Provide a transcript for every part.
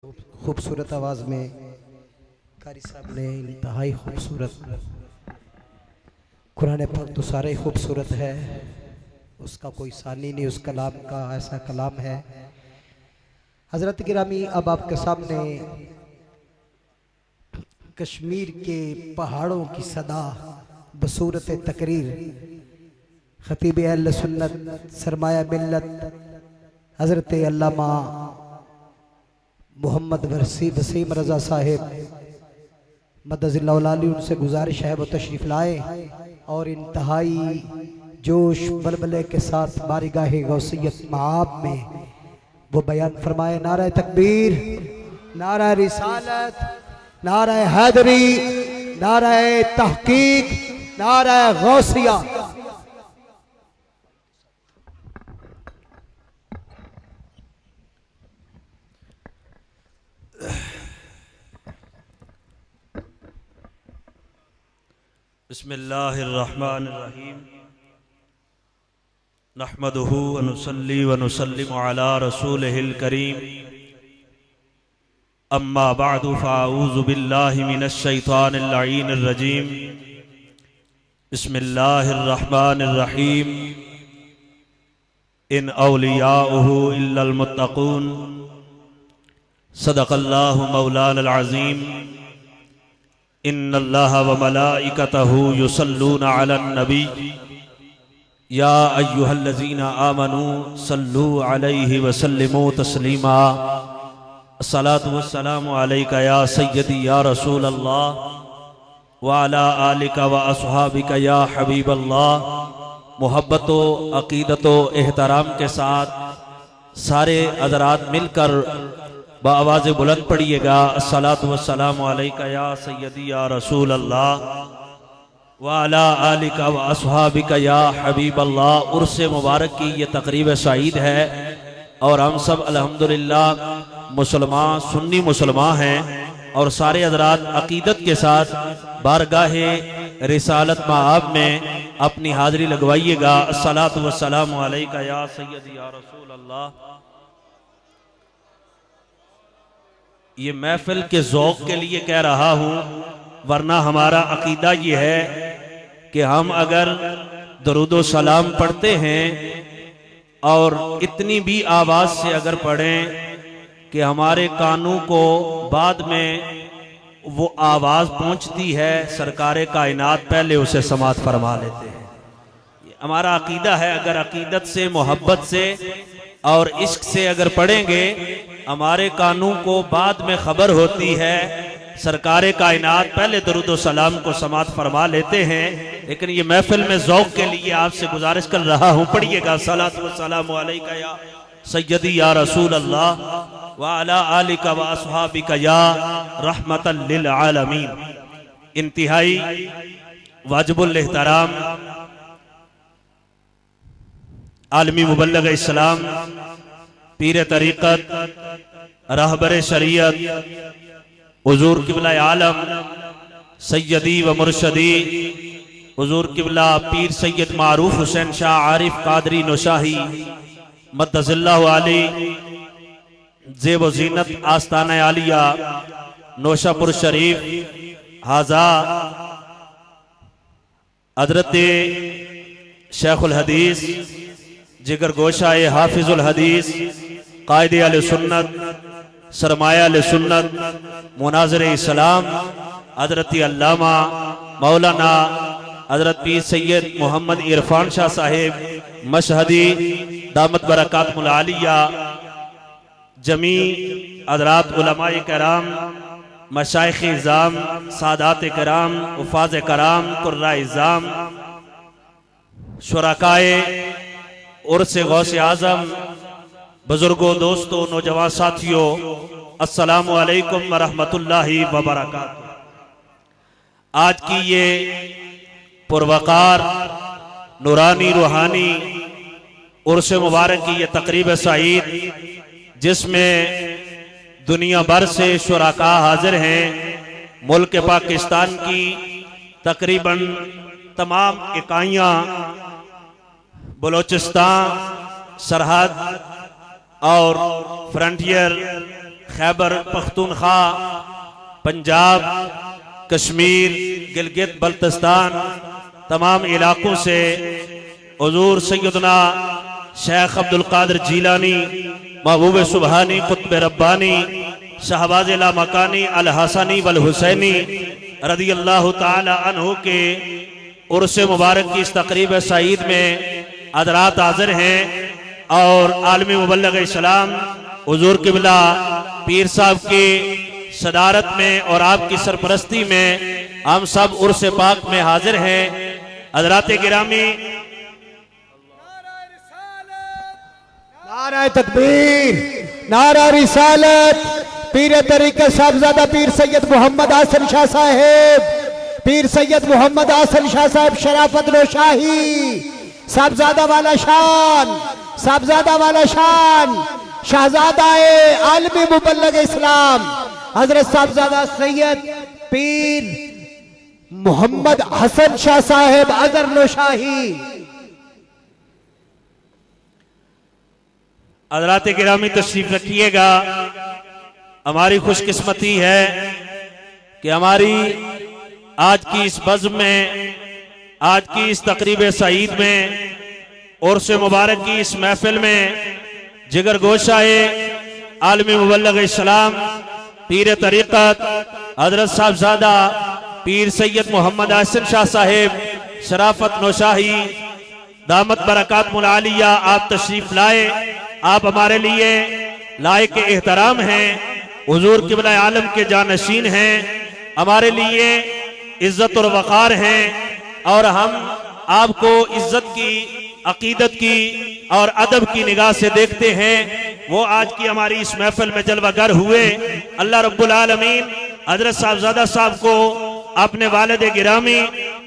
खूबसूरत आवाज़ में कारी साहब ने इंतहाई खूबसूरत कुरान पाक तो सारे ही खूबसूरत है, उसका कोई सानी नहीं, उस कलाम का ऐसा कलाम है। हज़रत गिरामी अब आपके सामने कश्मीर के पहाड़ों की सदा बसूरत तकरीर खतीब अहले सुन्नत सरमाया मिल्लत हज़रत अल्लामा मोहम्मद वसीम रज़ा साहिब मदज़िल्लाहुल-आली उनसे गुजारिश है वो तशरीफ़ लाए और इंतहाई जोश बलबले के साथ बारगाह गौसियत मआब में वो बयान फरमाए। नारा तकबीर, नारा रिसालत, नारा हैदरी, नारा तहकीक, नारा गौसिया। बिस्मिल्लाहिर्रहमानिर्रहीम नहमदुहु व नुसल्ली व नुसल्लिमु अला रसूलिहिल करीम अम्मा बअदु फ़अऊज़ु बिल्लाहि मिनश शैतानिर लईनिर रजीम बिस्मिल्लाहिर्रहमानिर्रहीम इन औलियाउहु इल्लल मुत्तक़ून सदक़ल्लाहु मौलानल अज़ीम इन्नल्लाहा व मलाइकतहु युसल्लूना अलन नबी या अय्युहल्लज़ीना आमनू सल्लू अलैहि व सल्लिमू तस्लीमा। अस्सलातु वस्सलामु अलैका या सय्यदी या रसूल अल्लाह व अला आलिका व अस्हाबिका या हबीब अल्लाह। मोहब्बतो अकीदतो एहतराम के साथ सारे हज़रात मिलकर बावाज़ बुलंद पढ़िएगा। अस्सलातु वस्सलामु अलैका या सय्यदी या रसूल अल्लाह व अला आलिका व अस्हाबिका या हबीब अल्लाह। उर्स मुबारक की ये तकरीब सईद है और हम सब अल्हम्दुलिल्लाह मुसलमान सुन्नी मुसलमान हैं और सारे हज़रात अकीदत के साथ बारगाहे रिसालत मआब में अपनी हाज़िरी लगवाइएगा। अस्सलातु वस्सलामु अलैका या सय्यदी या रसूल अल्लाह। ये महफिल के ज़ौक़ के लिए कह रहा हूँ, वरना हमारा अकीदा ये है कि हम अगर दरूदो सलाम पढ़ते हैं और इतनी भी आवाज़ से अगर पढ़ें कि हमारे कानों को बाद में वो आवाज़ पहुँचती है, सरकारे कायनात पहले उसे समात फरमा लेते हैं। ये हमारा अकीदा है। अगर अकीदत से, मोहब्बत से और इश्क से अगर पढ़ेंगे, हमारे कानों को बाद में खबर होती है, सरकारे कायनात पहले दरूदो सलाम को समात फरमा लेते हैं। लेकिन ये महफिल में ज़ौक़ के लिए आपसे गुजारिश कर रहा हूँ, पढ़िएगा। सलातु वस्सलामु अलैका या सय्यदी या रसूल अल्लाह व अला आलिका व अस्हाबिका या रहमतल लिल आलमीन। इंतहाई वाजिबुल एहतराम आलमी मुबल्लिग़ इस्लाम, पीर तरीक़त, रहबर शरीयत, हुज़ूर क़िबला आलम सय्यदी व मुर्शदी हुज़ूर क़िबला पीर सैयद मारूफ हुसैन शाह आरिफ कादरी नौशाही मद्दज़िल्लाहु आली ज़ेब व ज़ीनत आस्ताना आलिया नौशापुर शरीफ हाज़ा हज़रत शेखुल हदीस जिगर गोशाए हाफिजुल हदीस कायदे अहले सुन्नत सरमाया अहले सुन्नत मुनाज़िर इस्लाम हज़रत अल्लामा मौलाना हज़रत पीर सैयद मोहम्मद इरफान शाह साहिब मशहदी दामत बरकातुहुल आलिया, जमी हज़रात उलमाए कराम, मशाइख़ इज़ाम, सादात कराम, उफ़ाज़ कराम, कुर्रा इज़ाम, शुरकाए उर्स गौसे आज़म, बुजुर्गों, दोस्तों, नौजवान साथियों, अस्सलामु अलैकुम व रहमतुल्लाहि व बरकातुहू। आज की ये पुरवकार नूरानी रूहानी उर्स मुबारक की ये तकरीब सईद, जिसमें दुनिया भर से शुरका हाजिर हैं, मुल्क पाकिस्तान की तकरीबन तमाम इकाइयाँ, बलोचिस्तान सरहद और फ्रंटियर खैबर पख्तूनख्वा, पंजाब, कश्मीर, गिलगित बल्तिस्तान तमाम इलाकों से हुजूर सैयदना शेख अब्दुल कादिर जीलानी, महबूब सुबहानी, कुतुब रब्बानी, शहबाज लामकानी, अल हसनी वल हुसैनी रदी अल्लाह ताला अन्हु के उर्स मुबारक की इस तकरीब सईद में हज़रात हाज़िर हैं और आलमी मुबल्लिग़ इस्लाम हुजूर क़िबला पीर साहब की सदारत में और आपकी सरपरस्ती में हम सब उर्स पाक में हाजिर हैं। हज़रात गिरामी, नारा तकबीर, नारा रिसालत, पीर तरीक़त साहबजादा पीर सैयद मोहम्मद हसन शाह साहेब, पीर सैयद मोहम्मद हसन शाह साहेब शराफत नौशाही, साहबजादा वाला शान, साहबजादा वाला शान, शहजादाए आलमी मुबल्लिग़ इस्लाम हजरत साहबजादा सैयद पीर मोहम्मद हसन शाह साहेब अजहर नौशाही। हज़रात गिरामी तशरीफ रखिएगा। हमारी खुशकिस्मती है कि हमारी आज की इस बज़्म में, आज की इस तकरीब सईद में, उर्स मुबारक की इस महफिल में जिगर गोशाए आलमी मुबल्लिग़ इस्लाम पीर तरीक़त हज़रत साहबजादा पीर सैयद मोहम्मद हसन शाह साहेब शराफत नौशाही दामत बरकातुहुल आलिया आप तशरीफ लाए। आप हमारे लिए लायक एहतराम हैं, हुजूर क़िबला आलम के जानशीन हैं, हमारे लिए इज्जत और वक़ार हैं और हम आपको इज्जत की, अकीदत की और अदब की निगाह से देखते हैं। वो आज की हमारी इस महफिल में जलवागर हुए। अल्लाह रब्बुल आलमीन हज़रत साहबजादा साहब को अपने वालिद गिरामी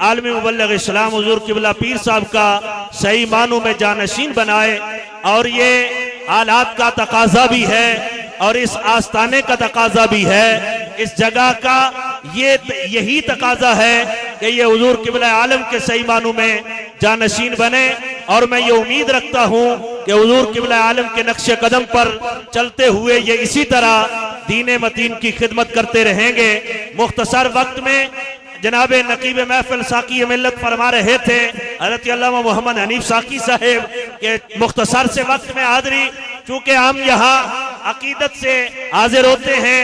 आलमी मुबल्लिग़ इस्लाम हुजूर क़िबला पीर साहब का सही मानों में जानशीन बनाए और ये हालात का तकाजा भी है और इस आस्ताने का तकाजा भी है, इस जगह का यही तकाजा है कि ये हुजूर क़िबला आलम के सही मानों में जानशीन बने। और मैं ये उम्मीद रखता हूँ कि हुजूर क़िबला आलम के नक्शे कदम पर चलते हुए ये इसी तरह दीन मतीन की खिदमत करते रहेंगे। मुख्तसर वक्त में जनाब नकीब महफिल साकी मिल्लत फरमा रहे थे हज़रत अल्लामा मोहम्मद हनीफ साकी साहेब के मुख्तसर से वक्त में हाज़िरी, चूँकि हम यहाँ अकीदत से हाजिर होते हैं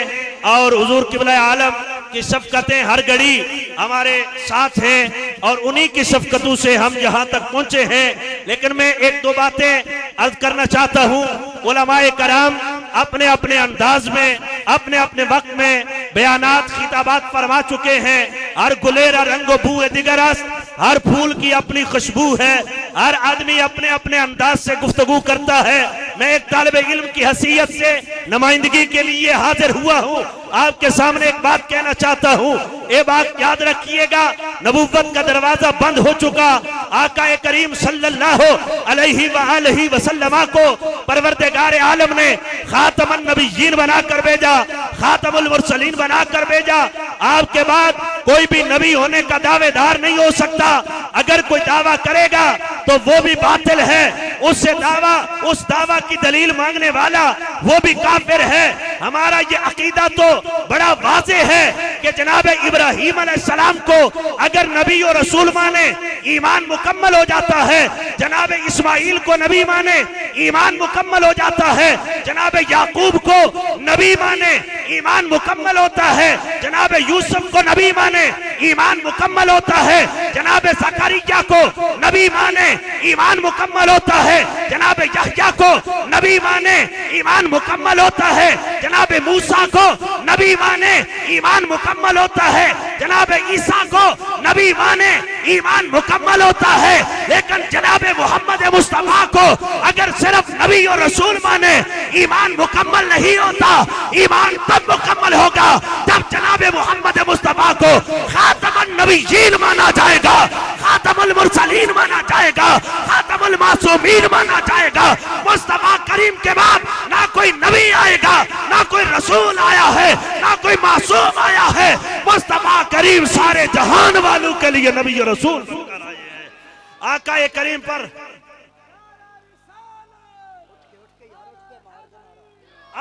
और हुजूर क़िबला आलम की शफ़क़तें हर घड़ी हमारे साथ हैं और उन्हीं की शफ़क़तों से हम यहाँ तक पहुँचे हैं। लेकिन मैं एक दो बातें अर्ज करना चाहता हूँ। उलमाए कराम अपने अपने अंदाज में, अपने अपने वक्त में बयानात खिताबात फरमा चुके हैं। हर गुलेरा रंगो बूए दिगरस, हर फूल की अपनी खुशबू है, हर आदमी अपने अपने अंदाज से गुफ्तगू करता है। मैं एक तालिब इल्म की हैसियत से नुमाइंदगी के लिए हाजिर हुआ हूँ। आपके सामने एक बात कहना चाहता हूँ, ये बात याद रखिएगा, नबूवत का दरवाजा बंद हो चुका। आका करीम सल्लल्लाहु अलैहि वसल्लम को परवरदिगार आलम ने खातमुन नबिय्यीन बनाकर भेजा, खातमुल मुरसलीन बनाकर भेजा। आपके बाद कोई भी नबी होने का दावेदार नहीं हो सकता। अगर कोई दावा करेगा तो वो भी बातिल है, उससे दावा, उस दावा की दलील मांगने वाला वो भी काफिर है। हमारा ये अकीदा तो बड़ा वाज़ेह है कि जनाब इब्राहीम अलैहिस्सलाम को अगर नबी और रसूल माने ईमान मुकम्मल हो जाता है, जनाब इस्माइल को नबी माने ईमान मुकम्मल हो जाता है, जनाब याकूब को नबी माने ईमान मुकम्मल होता है, जनाब यूसुफ को नबी माने ईमान मुकम्मल होता है, जनाब ज़करिया को नबी माने ईमान मुकम्मल होता है, जनाब यहया को नबी माने ईमान मुकम्मल होता है, जनाब मूसा को नबी माने ईमान मुकम्मल होता है, जनाब ईसा को नबी माने ईमान मुकम्मल होता है। लेकिन जनाब मोहम्मद मुस्तफा को अगर सिर्फ नबी और रसूल माने ईमान मुकम्मल नहीं होता। ईमान तब मुकम्मल होगा जब जनाब मोहम्मद मुस्तफा को खातमुन नबिय्यीन माना जाएगा, खातमुल मुरसलीन माना जाएगा, खातमुल मासूमीन माना जाएगा। मुस्तफा करीम के बाद ना कोई नबी आएगा, ना कोई रसूल आया है, ना कोई मासूम आया है। मुस्तफा करीम सारे जहान वालों के लिए नबी और रसूल होकर आए हैं। आका ये करीम पर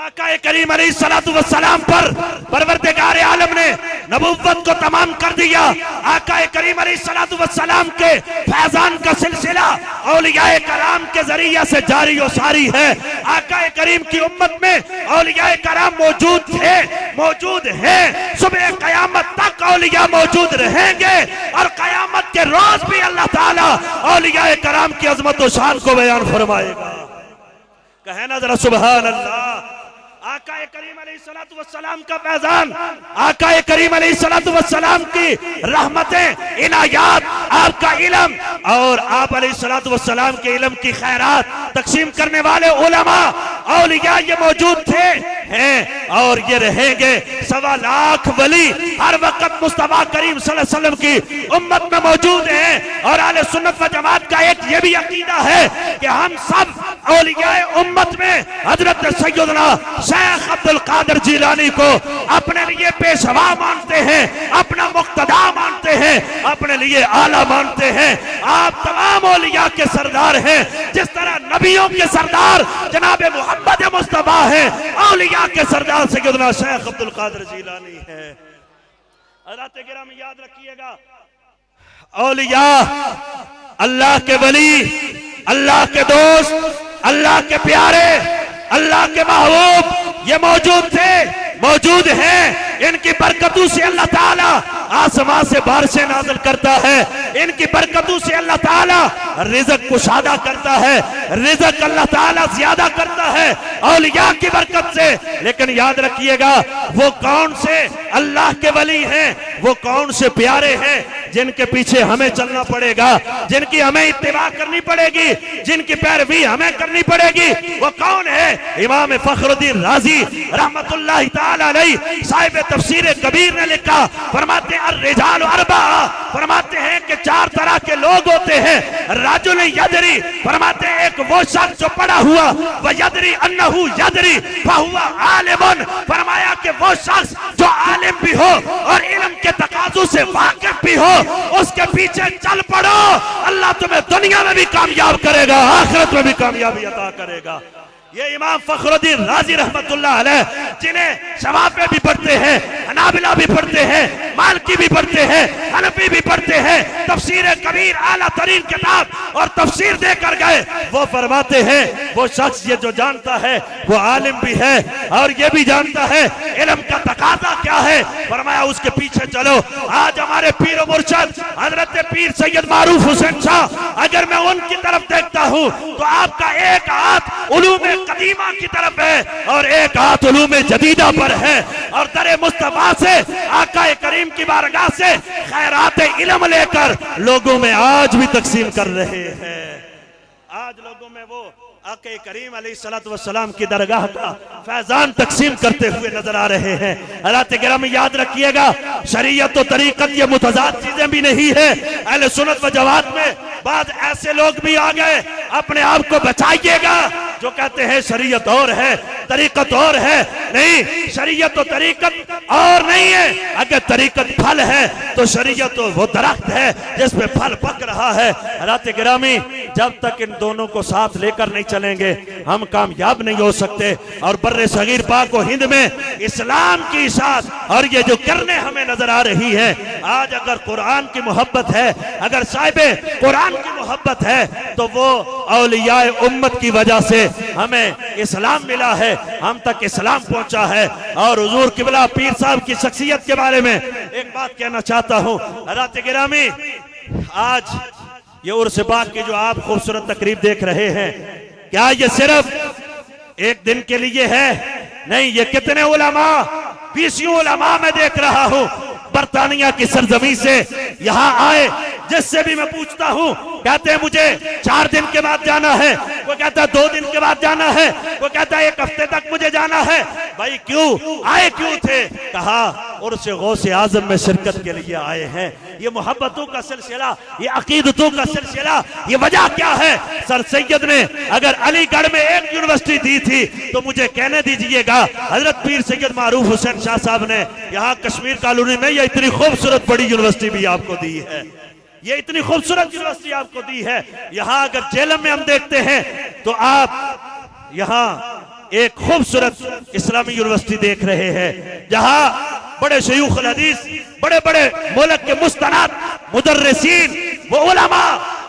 आका करीम अलैहिस्सलातु वस्सलाम पर परवरदिगार आलम ने नबुव्वत को तमाम कर दिया। आका करीम अलैहिस्सलातु वस्सलाम के फैजान का सिलसिला औलियाए कराम के जरिए से जारी और सारी है। आका करीम की उम्मत में औलियाए कराम मौजूद थे, मौजूद हैं, सुबह कयामत तक औलिया मौजूद रहेंगे और कयामत के रोज भी अल्लाह ताला औलियाए कराम की अजमत और शान को बयान फरमाएगा। कहे ना जरा सुभान अल्लाह। आका करीम अलैहिस्सलातु वस्सलाम का फैजान, आका करीम अलैहिस्सलातु वस्सलाम की रहमतें, इनायात, आपका इल्म और आप अलैहिस्सलातु वस्सलाम के इल्म की खैरात तकसीम करने वाले उलमा औलिया ये मौजूद थे, हैं और ये रहेंगे। 1.25 लाख वली हर वक्त मुस्तफा करीम सल्लल्लाहु अलैहि वसल्लम की उम्मत में मौजूद हैं। और अहले सुन्नत व जमात का एक ये भी अकीदा है कि हम सब औलियाए उम्मत में हजरत सैयदना शेख अब्दुल कादिर जिलानी को अपने लिए पेशवा मानते हैं, अपना मुक्तदा मानते हैं, अपने लिए आला मानते हैं। आप तमाम औलिया के सरदार हैं, जिस तरह नबियों के सरदार जनाब मोहम्मद मुस्तफा है, औलिया के सरदार सैयदना शेख अब्दुल कादिर जिलानी है। हज़रात गिरामी याद रखिएगा, औलिया अल्लाह के वली, अल्लाह के दोस्त, अल्लाह के प्यारे, अल्लाह के महबूब ये मौजूद थे, मौजूद हैं। इनकी बरकतों से अल्लाह ताला आसमां से बारिशें नाज़िल करता है, इनकी बरकतों से अल्लाह ताला रिज़्क़ कुशादा करता है, रिज़्क़ अल्लाह ताला ज्यादा करता है औलिया की बरकत से। लेकिन याद रखिएगा, वो कौन से अल्लाह के वली हैं, वो कौन से प्यारे हैं जिनके पीछे हमें चलना पड़ेगा, जिनकी हमें इत्तिबा करनी पड़ेगी, जिनकी पैरवी हमें करनी पड़ेगी, वो कौन है? इमाम फखरुद्दीन राजी रहमतुल्लाहि ताला अलैहि साहिब तफसीर कबीर ने लिखा, फरमाते हैं अर्रिजाल अरबा, फरमाते हैं कि 4 तरह के लोग होते हैं। राजुल यदरी, फरमाते हैं एक वो शख्स जो पढ़ा हुआ, व यदरी अन्नहु यदरी फहुवा आलिमुन, फरमाया कि वो शख्स जो आलिम भी हो और इल्म के तकाज़ों से वाकिफ भी हो, उसके पीछे चल पड़ो, अल्लाह तुम्हें दुनिया में भी कामयाब करेगा, आखिरत में भी कामयाबी अता करेगा। ये इमाम फखरुद्दीन राजी रहमतुल्लाह अलैह, जिन्हें शवाफे भी पढ़ते हैं, हनाबिला भी पढ़ते हैं, मालिकी भी पढ़ते हैं, हनफी भी पढ़ते हैं, तफसीर कबीर आला तरीन किताब और तफसीर देकर गए। वो फरमाते हैं, वो शख्स ये जो जानता है वो आलिम भी है और ये भी जानता है इल्म का तकाजा क्या है, फरमाया उसके पीछे चलो। आज हमारे पीर और मुर्शिद हजरत पीर सैयद मारूफ हुसैन शाह, अगर मैं उनकी तरफ देखता हूँ तो आपका एक हाथ उलूम कदीमा की तरफ है और एक हाथ उलूम जदीदा पर है, और दरे मुस्तफा से आका करीम की बारगाह से खैरात इल्म लेकर लोगों में आज भी तकसीम कर रहे हैं। आज लोगों में वो आका करीम अलैहिस्सलातु वस्सलाम की दरगाह का फैजान तकसीम करते हुए नजर आ रहे हैं। हज़रात गिरामी याद रखिएगा, शरीयत और तरीकत ये मुतज़ाद चीजें भी नहीं है। अहले सुन्नत व जमात में बाद ऐसे लोग भी आ गए, अपने आप को बचाइएगा, जो कहते हैं शरीयत और है तरीकत और है। नहीं, शरीयत और तरीकत और नहीं है। अगर तरीकत फल है तो शरीयत तो वो दरख्त है जिस पे फल पक रहा है। हज़रात गिरामी, जब तक इन दोनों को साथ लेकर नहीं चलेंगे हम कामयाब नहीं हो सकते। और बर्रे सगीर पाक व हिंद में इस्लाम की इशाअत और ये जो करने हमें नजर आ रही है, आज अगर कुरान की मोहब्बत है, अगर साहिबे कुरान की मोहब्बत है, तो वो औलियाए उम्मत की वजह से हमें इस्लाम मिला है, हम तक इस्लाम पहुंचा है। और हुजूर किबला पीर साहब की शख्सियत के बारे में एक बात कहना चाहता हूं। हज़रात गिरामी, आज ये उर्स पाक की जो आप खूबसूरत तकरीब देख रहे हैं, क्या ये सिर्फ एक दिन के लिए है? नहीं, ये कितने उलमा, 20 उलमा मैं देख रहा हूं बरतानिया की सरजमी से यहाँ आए, जिससे भी मैं पूछता हूँ कहते हैं मुझे 4 दिन के बाद जाना है, कोई कहता है 2 दिन के बाद जाना है, कोई कहता है 1 हफ्ते तक मुझे जाना है। भाई क्यों आए, क्यों थे? कहा उर्स गौसे आजम में शिरकत के लिए आए हैं। ये मोहब्बतों का सिलसिला, ये अकीदतों का सिलसिला, ये वजह क्या है? सर सैयद ने अगर अलीगढ़ में एक यूनिवर्सिटी दी थी तो मुझे कहने दीजिएगा हजरत पीर सैयद मारूफ हुसैन शाह साहब ने यहाँ कश्मीर कॉलोनी में ये इतनी खूबसूरत बड़ी यूनिवर्सिटी भी आपको दी है, ये इतनी खूबसूरत यूनिवर्सिटी आपको दी है। यहाँ अगर जेलम में हम देखते हैं तो आप यहाँ एक खूबसूरत इस्लामी यूनिवर्सिटी देख रहे हैं, जहां बड़े शयूख अल हदीस, बड़े बड़े मुल्क के मुस्तनद मुदर्रिसीन, वो उलमा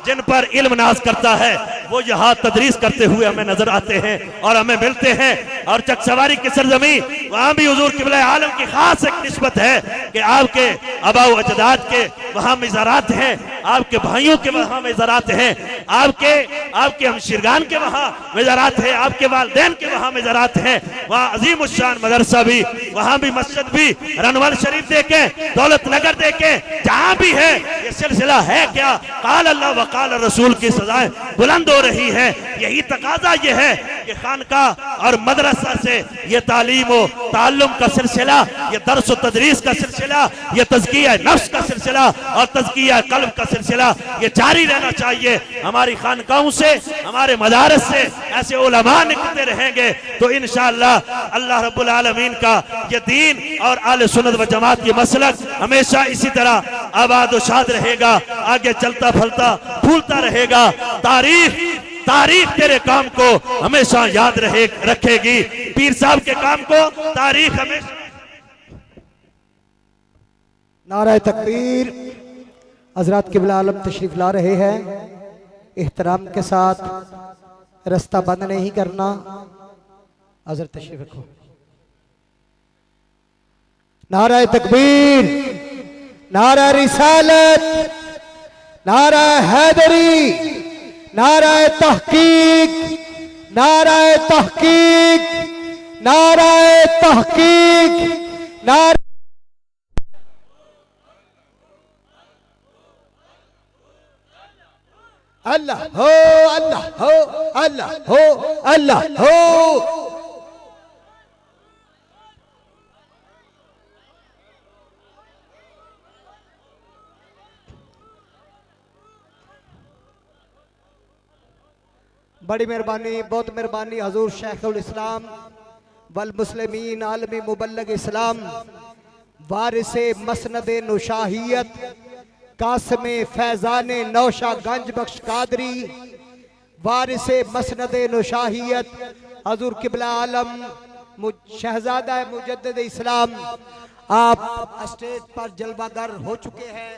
जिन पर इल्म नाज करता है, वो यहाँ तदरीस करते हुए हमें नजर आते हैं और हमें मिलते हैं। और चकसवारी की सरजमी, वहां भी हुजूर क़िबला आलम की खास एक निस्बत है कि आपके अबाउ अजदाद के वहां मज़ारात हैं, आपके भाइयों के वहां मज़ारात हैं, आपके हमशीरगान के वहां मज़ारात हैं, आपके वालिदैन के वहां मज़ारात हैं। वहां अजीम उश्शान मदरसा भी, वहां भी मस्जिद भी, रनवाल शरीफ देखें, दौलत नगर देखें, जहां भी है ये सिलसिला है क्या, काल अल्लाह व काल रसूल की सजाएं बुलंद हो रही है। यही तकाजा ये है कि खानका और मदरसा से ये तालीम व ताल्लुम का सिलसिला, ये दर्स व तदरीस का सिलसिला, ये तज़किया नफ्स का सिलसिला और तज़किया क़ल्ब का सिलसिला ये जारी रहना चाहिए। हमारी खानकाहों से, हमारे मदारस से ऐसे उलमा निकलते रहेंगे तो इंशाअल्लाह अल्लाह रब्बुल आलमीन का ये दीन और आले सुन्नत व जमात ये मसलक हमेशा इसी तरह आबाद व शाद रहेगा, आगे चलता फलता फूलता रहेगा। तारीख तेरे काम को हमेशा याद रखेगी, पीर साहब के काम को तारीख हमेशा। नारा तकबीर। हजरत क़िबला आलम तशरीफ ला रहे हैं, एहतराम के साथ, रास्ता बंद नहीं करना। हजरत तशरीफ रखो। नारा तकबीर, नारा रिसालत, नारा हैदरी, नारा तहकीक, नारा तहकीक, नारा तहकीक, नारा अल्लाह हो, अल्लाह हो, अल्लाह हो, अल्लाह हो। बड़ी मेहरबानी, बहुत मेहरबानी हजूर शेखुल इस्लाम वल मुस्लिमीन आलमी मुबल्लिग इस्लाम वारिसे मसनदे नुशाहियत कासमे फैजाने नौशा गंज बख्श कादरी वारिसे मसनदे नुशाहियत हजूर क़िबला आलम शहजादा मुजद्दिद इस्लाम, आप स्टेज पर जलवागर हो चुके हैं,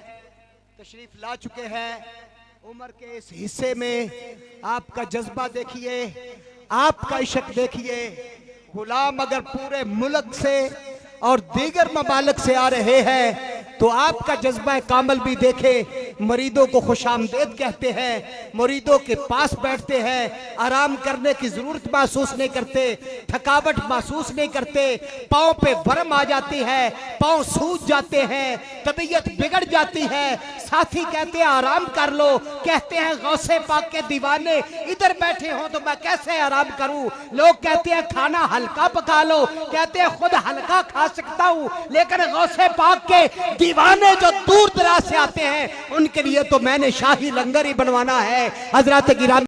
तशरीफ ला चुके हैं। उम्र के इस हिस्से में आपका जज्बा देखिए, आपका इश्क देखिए। गुलाम अगर पूरे मुल्क से और दीगर ममालिक से आ रहे हैं तो आपका जज्बा कामल भी देखे। मरीदों को खुशामदीद कहते हैं, मुरीदों के पास बैठते हैं, आराम करने की जरूरत महसूस नहीं करते, थकावट महसूस नहीं करते, पाँव पे वर्म आ जाती है, पाँव सूज जाते हैं, तबीयत बिगड़ जाती है। साथी कहते हैं आराम कर लो, कहते हैं गौसे पाक के दीवाने इधर बैठे हो तो मैं कैसे आराम करूं। लोग कहते हैं खाना हल्का पका लो, कहते हैं खुद हल्का खा सकता हूं, लेकिन गौसे पाक के दीवाने जो दूर दराज से आते हैं उनके लिए तो मैंने शाही लंगर ही बनवाना है। हजरत गिरामी